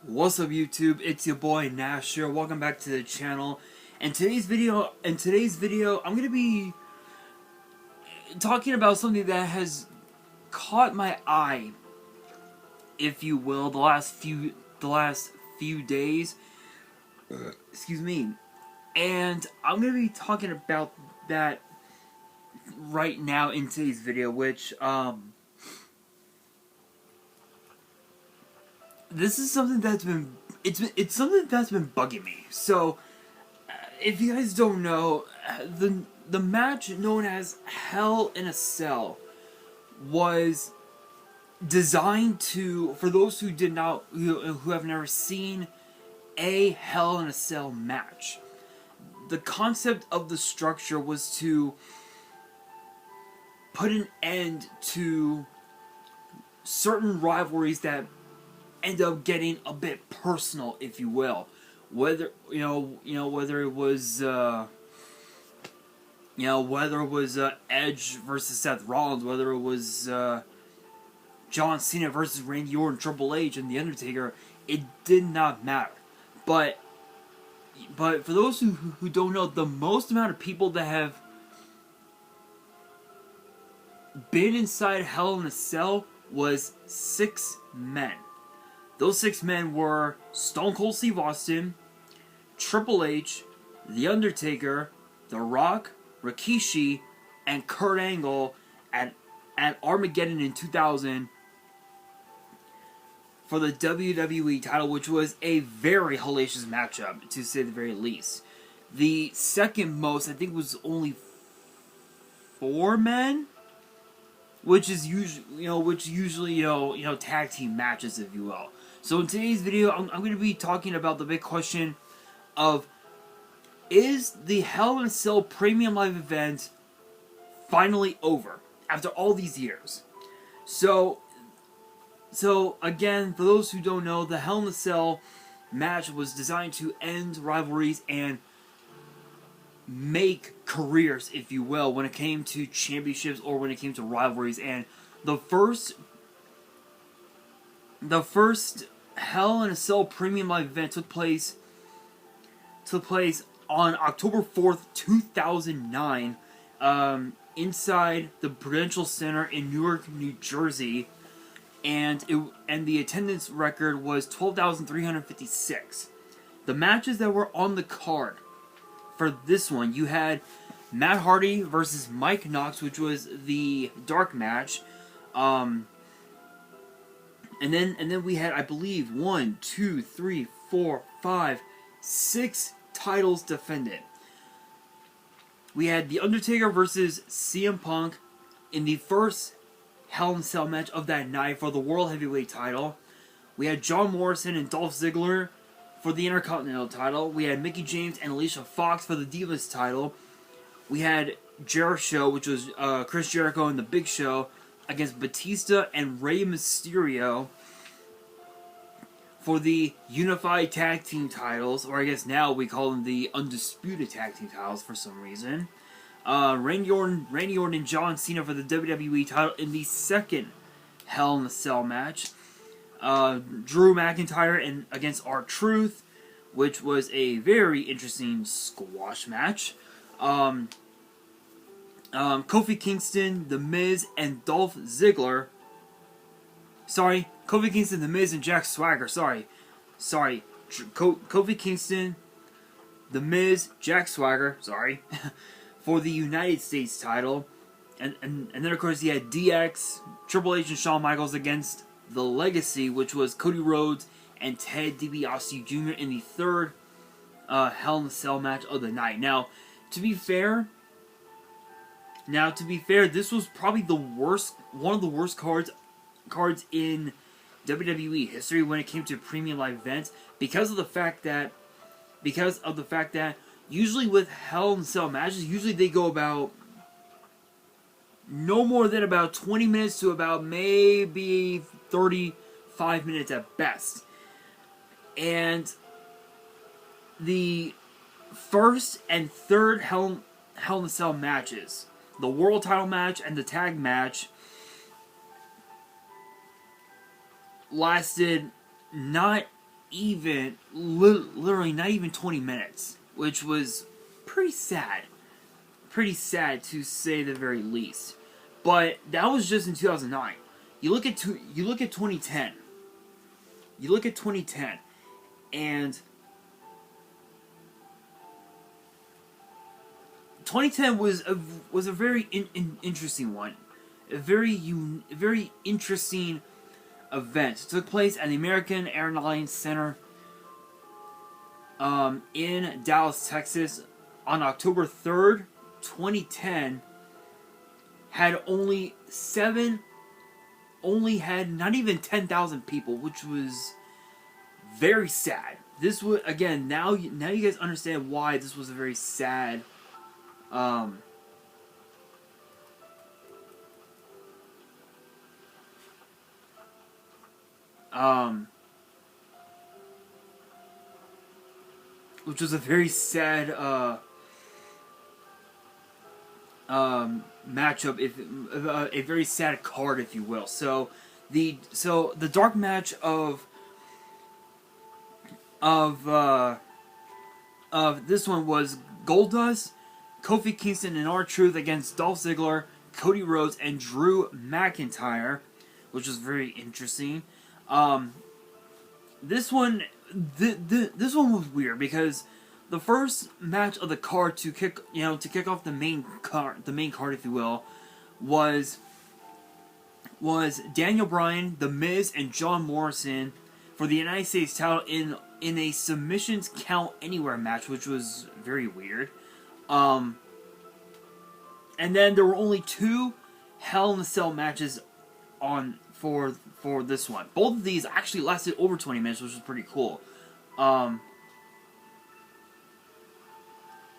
What's up YouTube? It's your boy Nash here. Welcome back to the channel. And today's video I'm gonna be talking about something that has caught my eye, if you will, the last few days. Excuse me. And I'm gonna be talking about that right now in today's video, which this is something that's been something that's been bugging me. So, if you guys don't know, the match known as Hell in a Cell was designed to, for those who who have never seen a Hell in a Cell match. The concept of the structure was to put an end to certain rivalries that end up getting a bit personal, if you will. Whether whether it was Edge versus Seth Rollins, whether it was John Cena versus Randy Orton, Triple H, and The Undertaker, it did not matter. But for those who don't know, the most amount of people that have been inside Hell in a Cell was 6 men. Those 6 men were Stone Cold Steve Austin, Triple H, The Undertaker, The Rock, Rikishi, and Kurt Angle at Armageddon in 2000 for the WWE title, which was a very hellacious matchup, to say the very least. The second most, I think, was only 4 men, which is usually tag team matches, if you will. So in today's video, I'm going to be talking about the big question of, is the Hell in a Cell Premium Live event finally over after all these years? So again, for those who don't know, the Hell in a Cell match was designed to end rivalries and make careers, if you will, when it came to championships or when it came to rivalries. And the first Hell in a Cell Premium Live event took place on October 4th, 2009, inside the Prudential Center in Newark, New Jersey, and the attendance record was 12,356. The matches that were on the card for this one, you had Matt Hardy versus Mike Knox, which was the dark match. And then we had, I believe, 1, 2, 3, 4, 5, 6 titles defended. We had The Undertaker versus CM Punk in the first Hell in a Cell match of that night for the World Heavyweight title. We had John Morrison and Dolph Ziggler for the Intercontinental title. We had Mickie James and Alicia Fox for the Divas title. We had Jericho, which was Chris Jericho and The Big Show, against Batista and Rey Mysterio for the Unified Tag Team titles, or I guess now we call them the Undisputed Tag Team titles for some reason. Randy Orton and John Cena for the WWE title in the second Hell in a Cell match. Drew McIntyre against R-Truth, which was a very interesting squash match. Kofi Kingston, The Miz, and Dolph Ziggler. Sorry, Kofi Kingston, The Miz, and Jack Swagger. Sorry. Kofi Kingston, The Miz, Jack Swagger. Sorry, for the United States title, and then of course you had DX, Triple H, and Shawn Michaels against The Legacy, which was Cody Rhodes and Ted DiBiase Jr. in the third Hell in a Cell match of the night. Now, to be fair, this was probably one of the worst cards in WWE history when it came to premium live events, because of the fact that usually with Hell in a Cell matches, usually they go about no more than about 20 minutes to about maybe 35 minutes at best. And the first and third Hell in a Cell matches, the world title match and the tag match, lasted not literally not even 20 minutes, which was pretty sad. Pretty sad to say the very least. But that was just in 2009. You look at 2010. You look at 2010, and 2010 was a very interesting one, a very interesting event. It took place at the American Airlines Center in Dallas, Texas, on October 3rd, 2010. Had had not even 10,000 people, which was very sad. This was, again, now you guys understand why this was a very sad which was a very sad matchup, if a very sad card, if you will. So the dark match of this one was Goldust, Kofi Kingston, and R-Truth against Dolph Ziggler, Cody Rhodes, and Drew McIntyre, which was very interesting. This one was weird because the first match of the card to kick off the main card, if you will, was Daniel Bryan, The Miz, and John Morrison for the United States title in a submissions count anywhere match, which was very weird. And then there were only 2 Hell in a Cell matches on for this one. Both of these actually lasted over 20 minutes, which was pretty cool.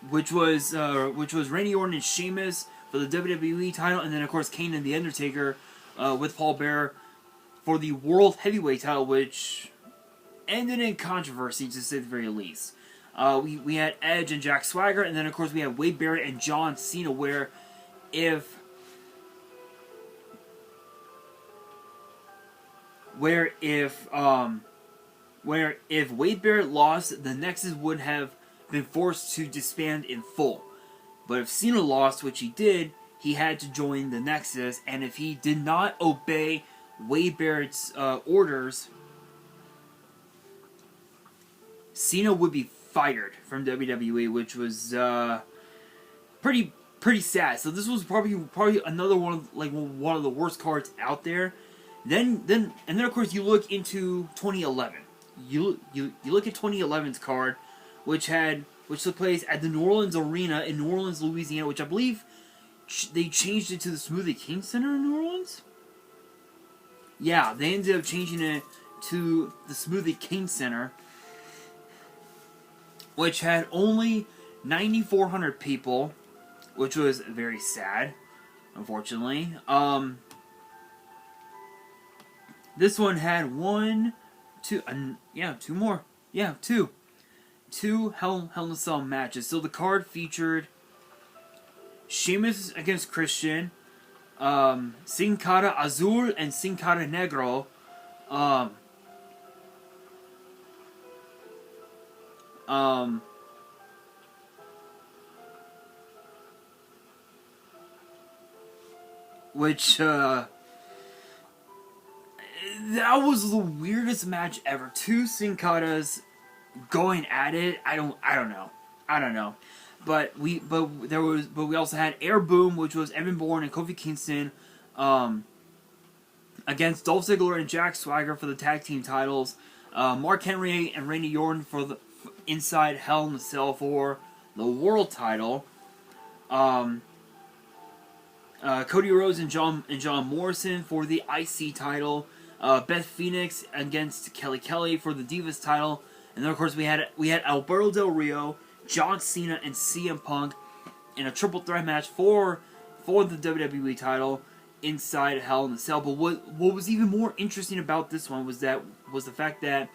Which was Randy Orton and Sheamus for the WWE title, and then of course Kane and The Undertaker with Paul Bearer for the World Heavyweight title, which ended in controversy, to say the very least. We had Edge and Jack Swagger, and then of course we had Wade Barrett and John Cena, where if Wade Barrett lost, the Nexus would have been forced to disband in full. But if Cena lost, which he did, he had to join the Nexus, and if he did not obey Wade Barrett's orders, Cena would be fired from WWE, which was pretty sad. So this was probably another one of the worst cards out there. Then of course you look into 2011. You look at 2011's card, which took place at the New Orleans Arena in New Orleans, Louisiana, which I believe they changed it to the Smoothie King Center in New Orleans. Yeah, they ended up changing it to the Smoothie King Center, which had only 9,400 people, which was very sad, unfortunately. This one had two Hell in a Cell matches. So the card featured Sheamus against Christian, Sin Cara Azul and Sin Cara Negro, which that was the weirdest match ever. 2 Sin Caras going at it. I don't know. But we also had Air Boom, which was Evan Bourne and Kofi Kingston, against Dolph Ziggler and Jack Swagger for the tag team titles. Mark Henry and Randy Orton for the inside Hell in a Cell for the world title. Cody Rhodes and John Morrison for the IC title. Beth Phoenix against Kelly for the Divas title. And then of course we had Alberto Del Rio, John Cena, and CM Punk in a triple threat match for the WWE title inside Hell in a Cell. But what was even more interesting about this one was the fact that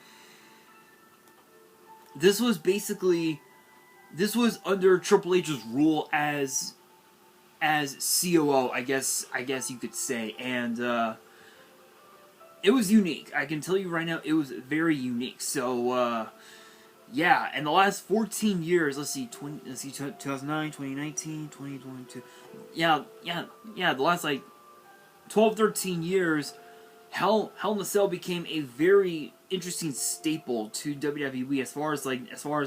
this was under Triple H's rule as COO, I guess you could say, and it was unique. I can tell you right now, it was very unique. So, yeah, and the last 14 years, let's see, 2009, 2019, 2022, yeah, the last, like, 12, 13 years, Hell in a Cell became a very interesting staple to WWE as far as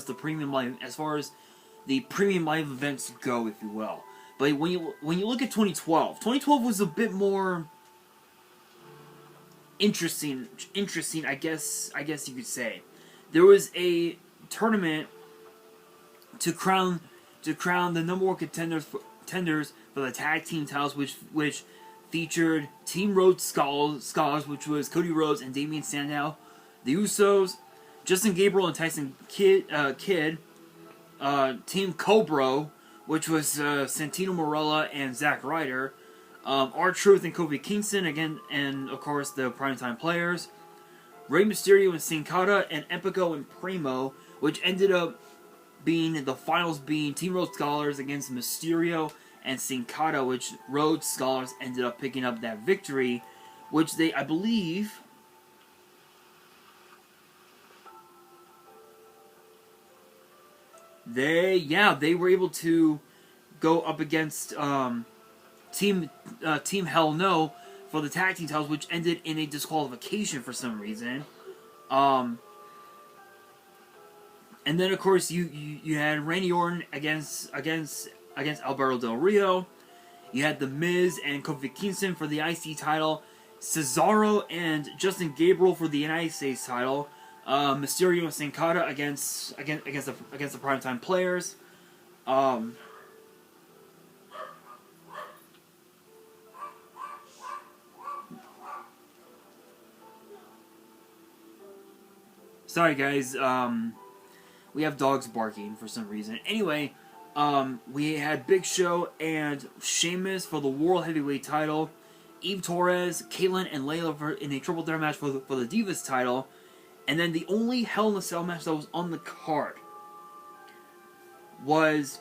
the premium live events go, if you will. But when you look at 2012 was a bit more interesting. I guess you could say there was a tournament to crown the number one contenders for the tag team titles, which featured Team Rhodes Scholars, which was Cody Rhodes and Damian Sandow, the Usos, Justin Gabriel and Tyson Kidd, Team Cobra, which was Santino Marella and Zack Ryder, R-Truth and Kofi Kingston again, and of course the Primetime Players, Rey Mysterio and Sin Cara, and Epico and Primo, which ended up being the finals being Team Rhodes Scholars against Mysterio and Sin Cara, which Rhodes Scholars ended up picking up that victory, which they, I believe, they were able to go up against Team Hell No for the tag team titles, which ended in a disqualification for some reason. And then of course you had Randy Orton against Alberto Del Rio. You had The Miz and Kofi Kingston for the IC title. Cesaro and Justin Gabriel for the United States title. Mysterio and Sin Cara against the Primetime Players. Sorry guys, we have dogs barking for some reason. Anyway, we had Big Show and Sheamus for the World Heavyweight title. Eve Torres, Kaitlyn, and Layla in a triple threat match for the Divas title. And then the only Hell in a Cell match that was on the card was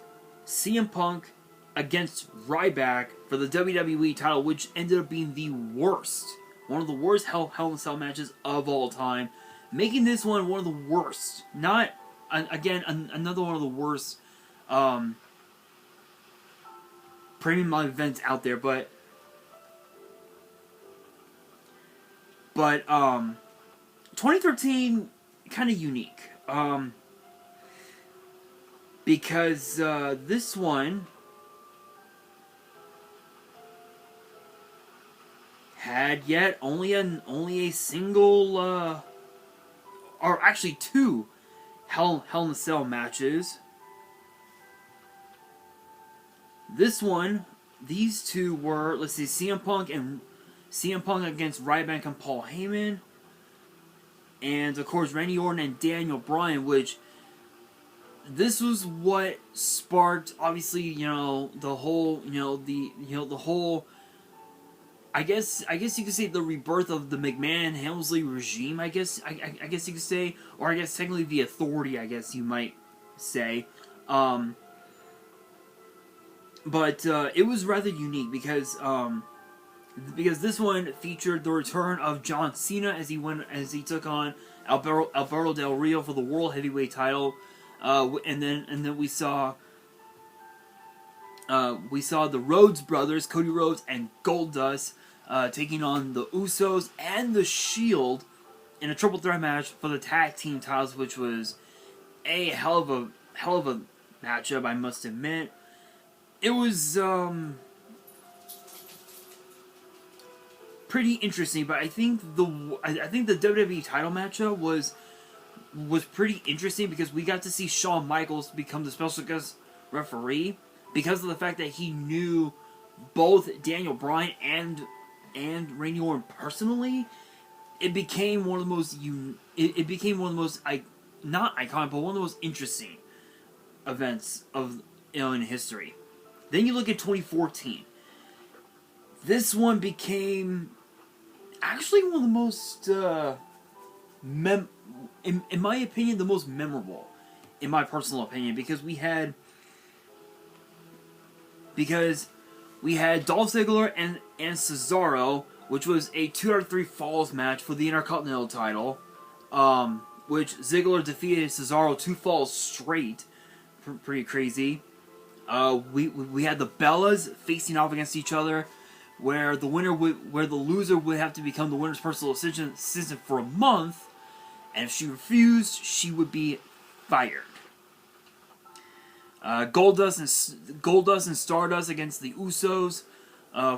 CM Punk against Ryback for the WWE title, which ended up being the worst. One of the worst Hell in a Cell matches of all time. Making this one of the worst. Not, again, another one of the worst premium live events out there, but 2013 kind of unique, because this one had yet only a single, or actually two Hell in a Cell matches. These two were, let's see, CM Punk against Ryback and Paul Heyman, and of course Randy Orton and Daniel Bryan, which this was what sparked, obviously, the whole, the whole, I guess you could say the rebirth of the McMahon-Helmsley regime, I guess you could say, or I guess technically the Authority, I guess you might say. But it was rather unique because this one featured the return of John Cena as he took on Alberto Del Rio for the World Heavyweight title, and then we saw the Rhodes brothers, Cody Rhodes and Goldust, taking on the Usos and the Shield in a triple threat match for the tag team titles, which was a hell of a matchup, I must admit. It was pretty interesting, but I think the WWE title matchup was pretty interesting because we got to see Shawn Michaels become the special guest referee because of the fact that he knew both Daniel Bryan and Randy Orton personally. It became one of the most not iconic, but one of the most interesting events in history. Then you look at 2014. This one became actually one of the most, in my opinion, the most memorable, in my personal opinion, because we had Dolph Ziggler and Cesaro, which was a 2 out of 3 falls match for the Intercontinental title, which Ziggler defeated Cesaro 2 falls straight. Pretty crazy. We had the Bellas facing off against each other, where the loser would have to become the winner's personal assistant for a month, and if she refused, she would be fired. Goldust and Stardust against the Usos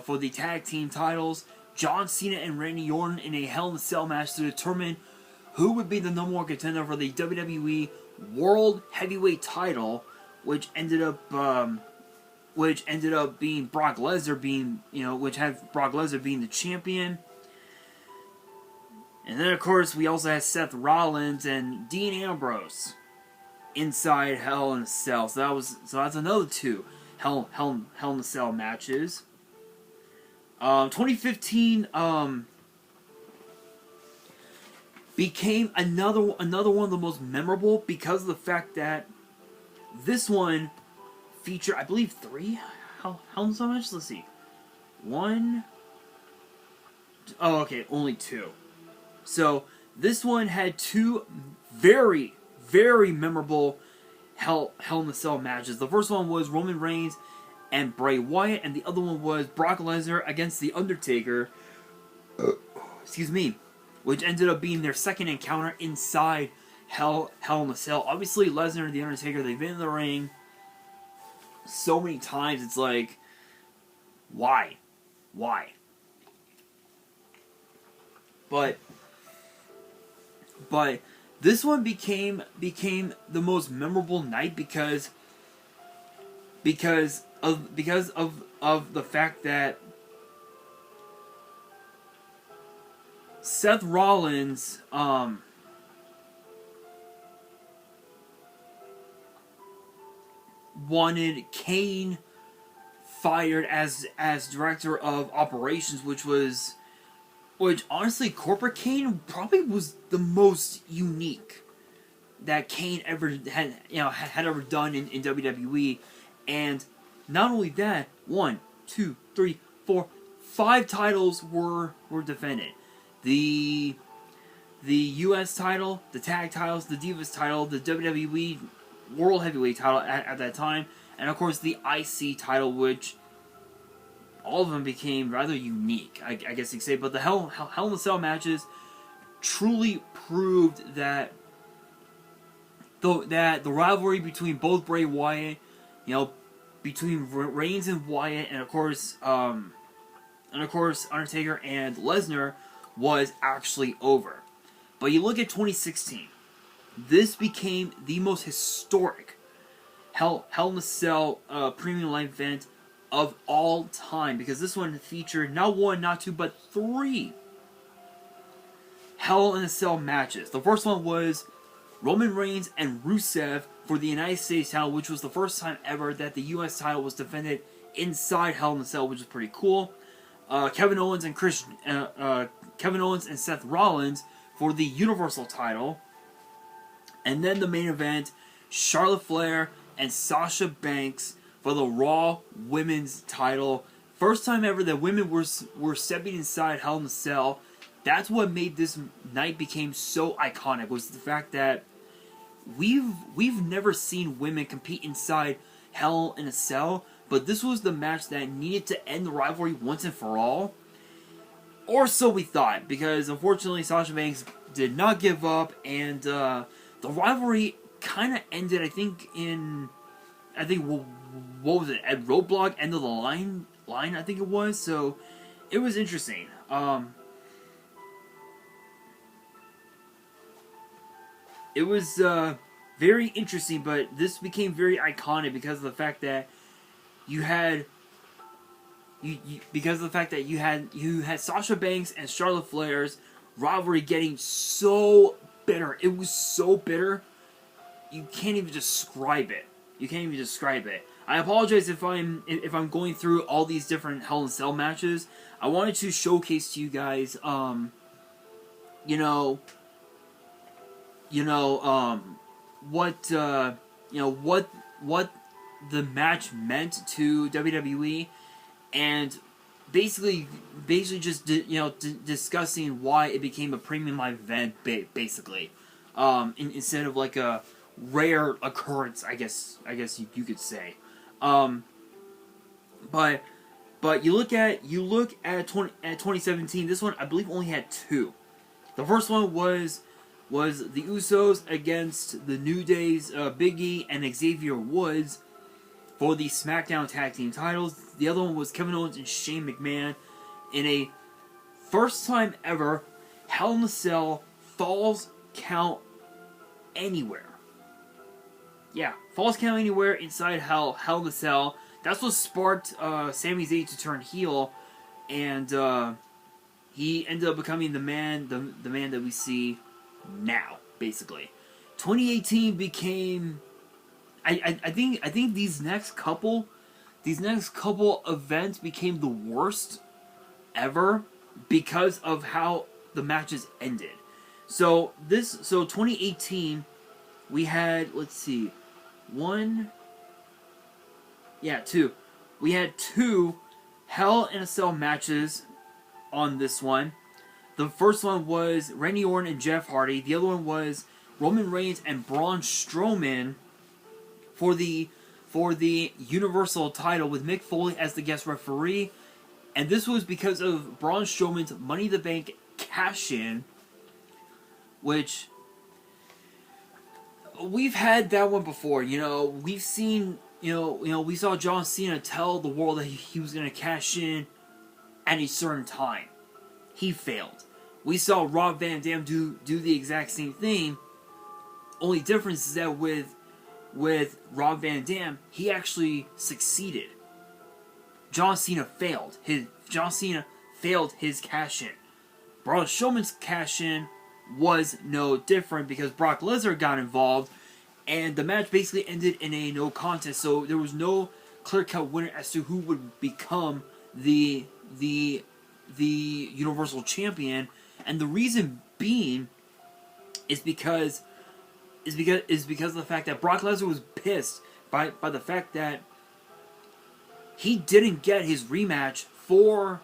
for the tag team titles. John Cena and Randy Orton in a Hell in a Cell match to determine who would be the number 1 contender for the WWE World Heavyweight title, which ended up being Brock Lesnar which had Brock Lesnar being the champion. And then, of course, we also had Seth Rollins and Dean Ambrose inside Hell in a Cell. So that's another 2 Hell in a Cell matches. 2015 became another one of the most memorable because of the fact that this one featured, I believe, 3 Hell in a Cell matches. Let's see, 1. Oh, okay, only 2. So this one had 2 very, very memorable Hell in a Cell matches. The first one was Roman Reigns and Bray Wyatt, and the other one was Brock Lesnar against The Undertaker. Excuse me. Which ended up being their second encounter inside Hell in a Cell. Obviously, Lesnar and The Undertaker, they've been in the ring so many times. It's like, why? But this one became the most memorable night because of the fact that Seth Rollins wanted Kane fired as director of operations, which honestly, Corporate Kane probably was the most unique that Kane ever had ever done in WWE. And not only that, 1, 2, 3, 4, 5 titles were defended. The U.S. title, the tag titles, the Divas title, the WWE World Heavyweight title at that time, and of course the IC title, which all of them became rather unique, I guess you could say. But the Hell in a Cell matches truly proved that the rivalry between both Bray Wyatt, between Reigns and Wyatt, and of course Undertaker and Lesnar was actually over. But you look at 2016, this became the most historic Hell in a Cell premium live event of all time, because this one featured not 1, not 2, but 3 Hell in a Cell matches. The first one was Roman Reigns and Rusev for the United States title, which was the first time ever that the U.S. title was defended inside Hell in a Cell, which is pretty cool. Kevin Owens and Seth Rollins for the Universal title. And then the main event, Charlotte Flair and Sasha Banks for the Raw Women's title. First time ever that women were stepping inside Hell in a Cell. That's what made this night became so iconic, was the fact that we've never seen women compete inside Hell in a Cell, but this was the match that needed to end the rivalry once and for all. Or so we thought, because unfortunately Sasha Banks did not give up, and the rivalry kind of ended, I think what was it, at Roadblock, end of the line, I think it was. So it was interesting. It was very interesting, but this became very iconic because of the fact that you had Sasha Banks and Charlotte Flair's rivalry getting so bitter. It was so bitter, you can't even describe it. I apologize if I'm going through all these different Hell in a Cell matches. I wanted to showcase to you guys, what the match meant to WWE, and basically just discussing why it became a premium live event, basically, instead of like a rare occurrence, I guess you could say. Um, but you look at 2017. This one I believe only had two. The first one was the Usos against the New Day's Big E and Xavier Woods for the SmackDown Tag Team titles. The other one was Kevin Owens and Shane McMahon in a first time ever Hell in a Cell Falls Count Anywhere. Yeah, Falls Count Anywhere inside Hell in a Cell. That's what sparked Sami Zayn to turn heel, and he ended up becoming the man that we see now, basically. 2018 became. I think these next couple events became the worst ever because of how the matches ended. So 2018 we had, let's see, two. We had two Hell in a Cell matches on this one. The first one was Randy Orton and Jeff Hardy. The other one was Roman Reigns and Braun Strowman for the Universal title with Mick Foley as the guest referee. And this was because of Braun Strowman's Money in the Bank cash-in, which we've had that one before. We've seen, we saw John Cena tell the world that he was going to cash in at a certain time. He failed. We saw Rob Van Dam do the exact same thing. Only difference is that with Rob Van Dam, he actually succeeded. John Cena failed. John Cena failed his cash-in. Braun Strowman's cash-in was no different because Brock Lesnar got involved, and the match basically ended in a no contest. So there was no clear-cut winner as to who would become the Universal Champion, and the reason being is because of the fact that Brock Lesnar was pissed by the fact that he didn't get his rematch for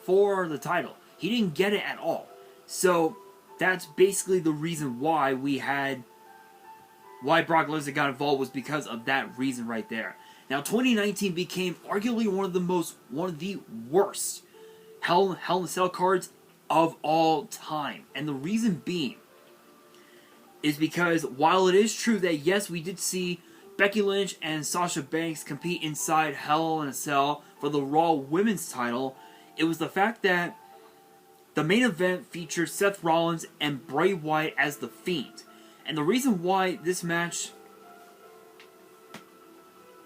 the title. He didn't get it at all. So that's basically the reason why Brock Lesnar got involved, was because of that reason right there. Now 2019 became arguably one of the worst Hell in a Cell cards of all time. And the reason being is because while it is true that yes, we did see Becky Lynch and Sasha Banks compete inside Hell in a Cell for the Raw Women's title, it was the fact that the main event featured Seth Rollins and Bray Wyatt as The Fiend. And the reason why this match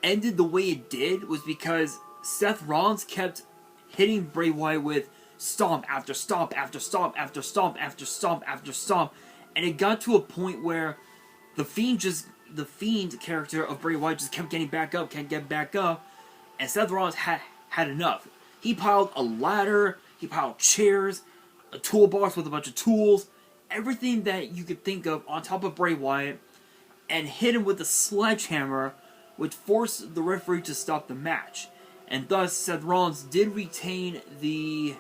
ended the way it did was because Seth Rollins kept hitting Bray Wyatt with stomp after stomp after stomp after stomp after stomp after stomp, and it got to a point where the Fiend character of Bray Wyatt just kept getting back up, and Seth Rollins had enough. He piled a ladder, he piled chairs, a toolbox with a bunch of tools, everything that you could think of on top of Bray Wyatt, and hit him with a sledgehammer, which forced the referee to stop the match. And thus, Seth Rollins did retain the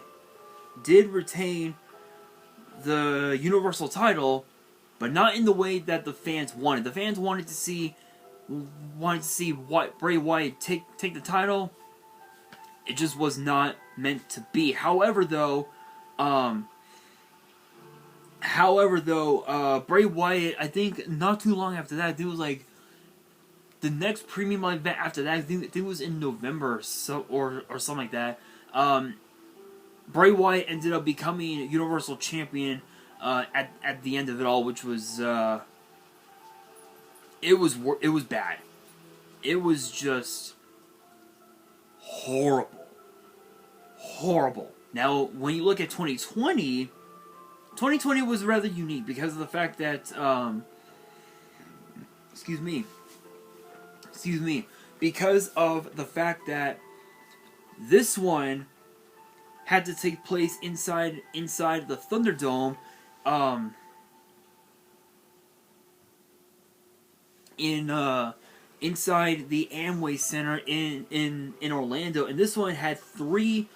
Universal title, but not in the way that the fans wanted. The fans wanted to see Bray Wyatt take the title. It just was not meant to be. However, though, Bray Wyatt, I think not too long after that, it was like the next premium event after that, I think it was in November or something like that. Bray Wyatt ended up becoming Universal Champion at the end of it all, which was it was bad. It was just horrible. Now, when you look at 2020 was rather unique because of the fact that because of the fact that this one had to take place inside the Thunderdome, inside the Amway Center in Orlando, and this one had three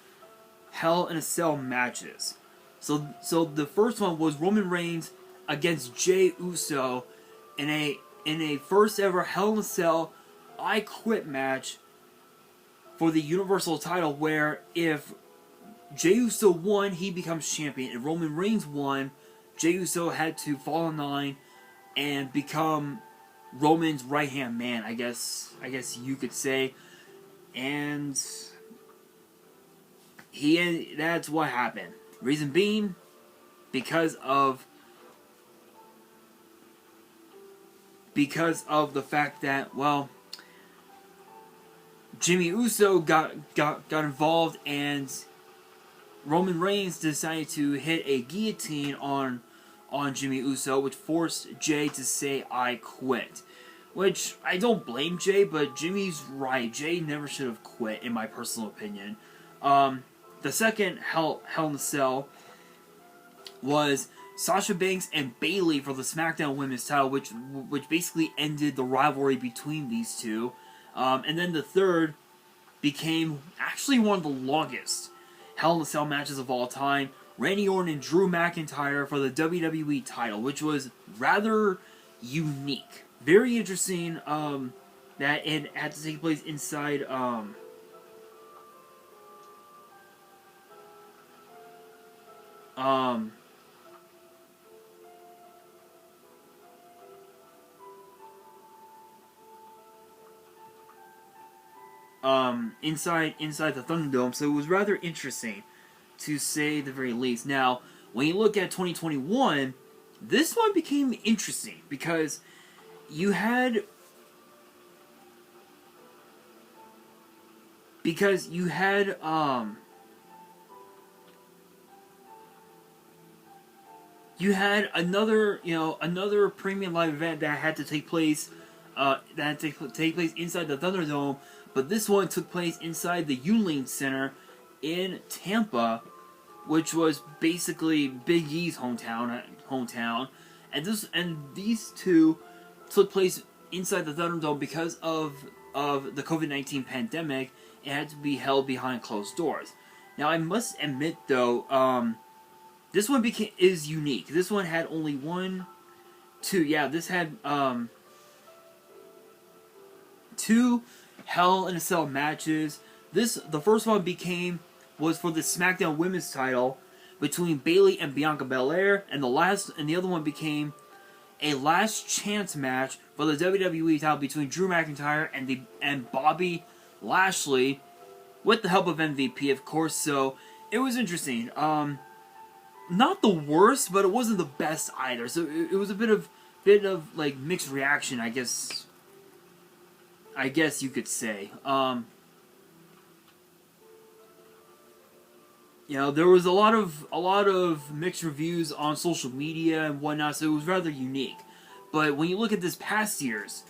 Hell in a Cell matches. So the first one was Roman Reigns against Jey Uso in a first ever Hell in a Cell I Quit match for the Universal title, where if Jey Uso won, he becomes champion. If Roman Reigns won, Jey Uso had to fall in line and become Roman's right-hand man, I guess you could say. And that's what happened. Reason being, because of the fact that, well, Jimmy Uso got involved, and Roman Reigns decided to hit a guillotine on Jimmy Uso, which forced Jey to say, "I quit." Which, I don't blame Jey, but Jimmy's right. Jey never should have quit, in my personal opinion. The second Hell in a Cell was Sasha Banks and Bayley for the SmackDown Women's title, which basically ended the rivalry between these two. And then the third became actually one of the longest Hell in a Cell matches of all time. Randy Orton and Drew McIntyre for the WWE title, which was rather unique. Very interesting that it had to take place inside inside the Thunderdome, so it was rather interesting, to say the very least. Now, when you look at 2021, this one became interesting because you had another premium live event that had to take place inside the Thunderdome, but this one took place inside the Yuengling Center in Tampa, which was basically Big E's hometown, and these two took place inside the Thunderdome because of the COVID-19 pandemic. It had to be held behind closed doors. Now, I must admit, though, this one is unique. This one had only this had two Hell in a Cell matches. The first one was for the SmackDown Women's title between Bayley and Bianca Belair, and the other one became a last chance match for the WWE title between Drew McIntyre and Bobby Lashley, with the help of MVP, of course. So it was interesting. Not the worst, but it wasn't the best either. So it was a bit of like mixed reaction, I guess you could say. There was a lot of mixed reviews on social media and whatnot, so it was rather unique. But when you look at this past year's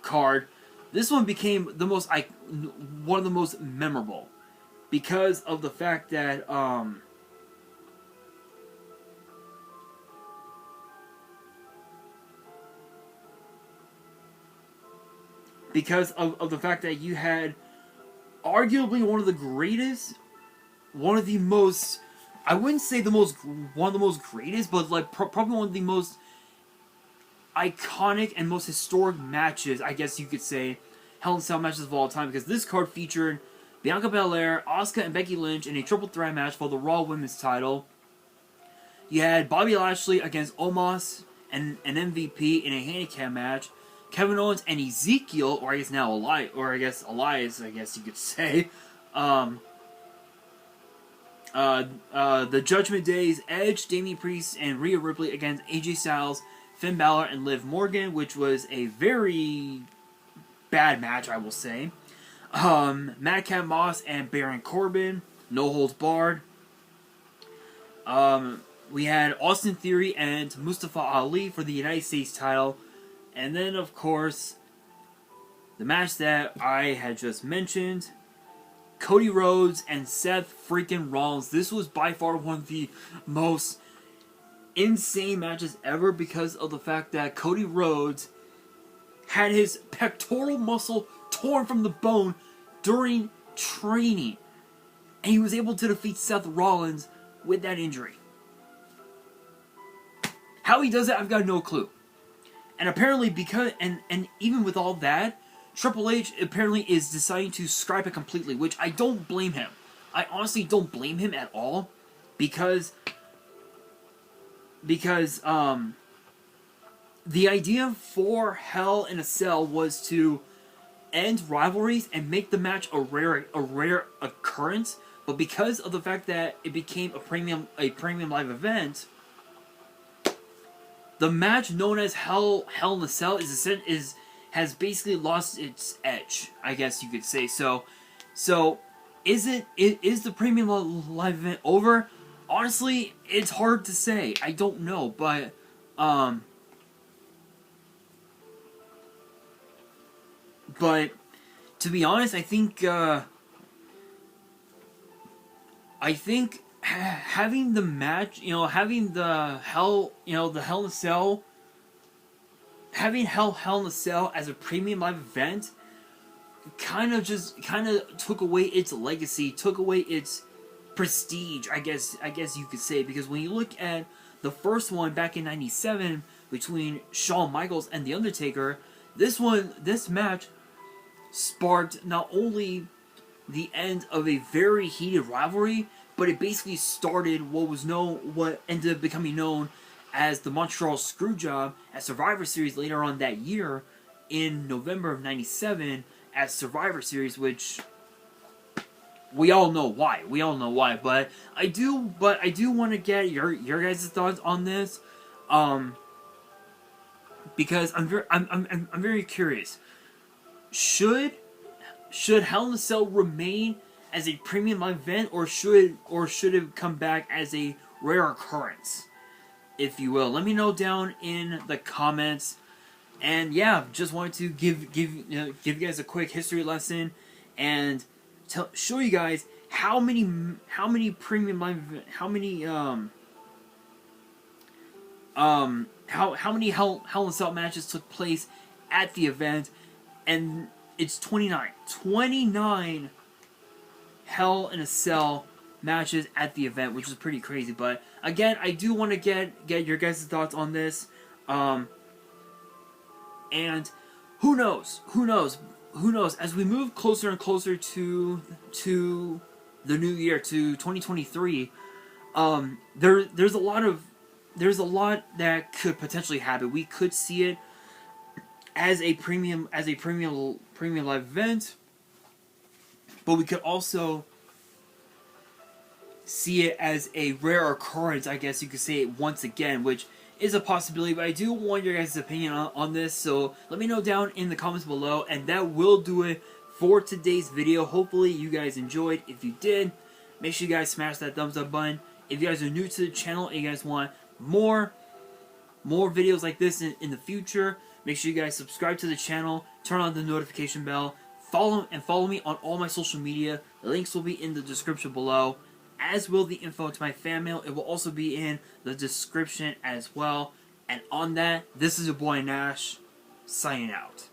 card, this one became one of the most memorable because of the fact that you had arguably one of the most, I wouldn't say one of the most greatest, but like probably one of the most iconic and most historic matches, I guess you could say, Hell in a Cell matches of all time, because this card featured Bianca Belair, Asuka, and Becky Lynch in a triple threat match for the Raw Women's title. You had Bobby Lashley against Omos and an MVP in a handicap match. Kevin Owens and Ezekiel, or I guess now Elias, I guess you could say. The Judgment Day's Edge, Damian Priest, and Rhea Ripley against AJ Styles, Finn Balor, and Liv Morgan, which was a very bad match, I will say. Madcap Moss and Baron Corbin, no holds barred. We had Austin Theory and Mustafa Ali for the United States title. And then, of course, the match that I had just mentioned, Cody Rhodes and Seth freaking Rollins. This was by far one of the most insane matches ever because of the fact that Cody Rhodes had his pectoral muscle torn from the bone during training, and he was able to defeat Seth Rollins with that injury. How he does it, I've got no clue. And apparently, because and even with all that, Triple H apparently is deciding to scrap it completely, which I don't blame him. I honestly don't blame him at all, because the idea for Hell in a Cell was to end rivalries and make the match a rare occurrence. But because of the fact that it became a premium live event, the match known as Hell in a Cell has basically lost its edge, I guess you could say. So is the premium live event over? Honestly, it's hard to say. I don't know, but to be honest, I think having the match, having the Hell in a Cell, having Hell in a Cell as a premium live event, kind of took away its legacy, took away its prestige, I guess you could say, because when you look at the first one back in '97 between Shawn Michaels and The Undertaker, this match sparked not only the end of a very heated rivalry, but it basically started what ended up becoming known as the Montreal Screwjob at Survivor Series later on that year in November of '97 at Survivor Series, which we all know why. But I do want to get your guys' thoughts on this, because I'm very curious. Should Hell in a Cell remain as a premium live event, or should it come back as a rare occurrence, if you will? Let me know down in the comments. And yeah, just wanted to give you guys a quick history lesson and show you guys how many premium live how many Hell in a Cell matches took place at the event, and it's 29 Hell in a Cell matches at the event, which is pretty crazy. But again, I do want to get your guys' thoughts on this. And who knows? As we move closer and closer to the new year, to 2023, there's a lot that could potentially happen. We could see it as a premium live event, but we could also see it as a rare occurrence, I guess you could say it once again, which is a possibility. But I do want your guys' opinion on this, so let me know down in the comments below, and that will do it for today's video. Hopefully you guys enjoyed. If you did, make sure you guys smash that thumbs up button. If you guys are new to the channel and you guys want more videos like this in the future, make sure you guys subscribe to the channel, turn on the notification bell, follow me on all my social media. The links will be in the description below, as will the info to my fan mail. It will also be in the description as well. And on that, this is your boy Nash, signing out.